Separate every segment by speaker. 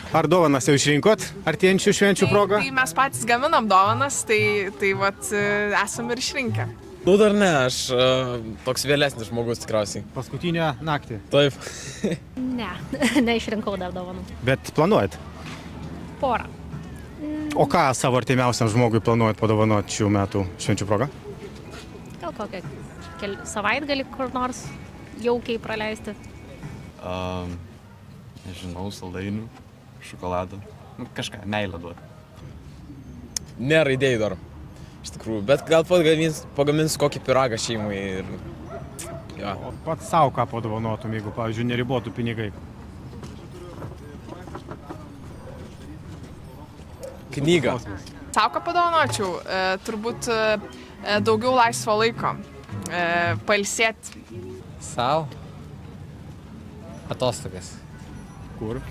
Speaker 1: Ar dovanas jau išrinkot artėjančių švenčių progą?
Speaker 2: Tai mes patys gaminam dovanas, tai vat esam ir išrinkę.
Speaker 3: Nu dar ne, aš toks vėlesnis žmogus tikriausiai.
Speaker 1: Paskutinę naktį.
Speaker 3: Taip.
Speaker 4: Ne, neišrinkau dar dovanų.
Speaker 1: Bet planuojat?
Speaker 4: Porą.
Speaker 1: O ką savo artimiausiam žmogui planuojat padovanoti šių metų švenčių progą?
Speaker 4: Gal kokią savaitgalį kur nors jaukiai praleisti.
Speaker 5: Nežinau, saldainių, šokolado. Nu, kažką, meilę duoti.
Speaker 3: Nėra idėjų dar. Iš tikrųjų, bet gal pagamins kokį pyragą šeimai ir... Ja.
Speaker 1: O pats savo ką padovanotum, jeigu, pavyzdžiui, neribotų pinigai?
Speaker 3: Knygą.
Speaker 2: Sau ką padovanočiau, turbūt daugiau laisvo laiko, pailsėti.
Speaker 6: Sau? Atostogas.
Speaker 1: Kur?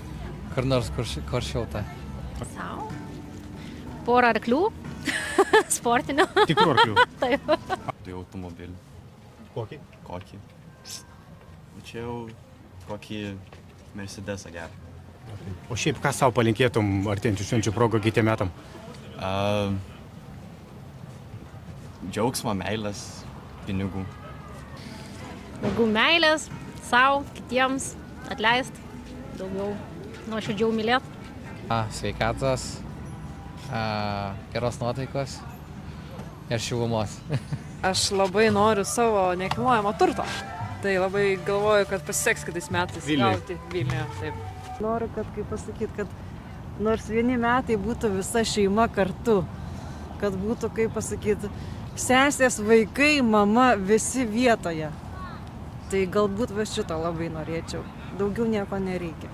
Speaker 6: Kur nors, kur šilta.
Speaker 4: Sau. Porą arklių. Sportinio.
Speaker 1: Tikrų arklių.
Speaker 4: Taip.
Speaker 5: Tai automobilį.
Speaker 1: Kokį?
Speaker 5: Kokį? Čia jau kokį Mercedesą gerą.
Speaker 1: O šiaip ką savo palinkėtum artėjančių švenčių progą kitiem metam?
Speaker 5: Džiaugsmo, meilės, pinigų.
Speaker 4: Daugiau meilės sau, kitiems, atleist. Daugiau nuoširdžiau mylėt.
Speaker 6: Sveikatos, geros nuotaikos ir šilumos.
Speaker 7: Aš labai noriu savo nekilnojamo turto. Tai labai galvoju, kad pasiseks kitais metais gauti Vilniuje. Taip.
Speaker 8: Noriu, kaip pasakyti, kad nors vieni metai būtų visa šeima kartu. Kad būtų, kaip pasakyti, sesės, vaikai, mama, visi vietoje. Tai galbūt va šito labai norėčiau. Daugiau nieko nereikia.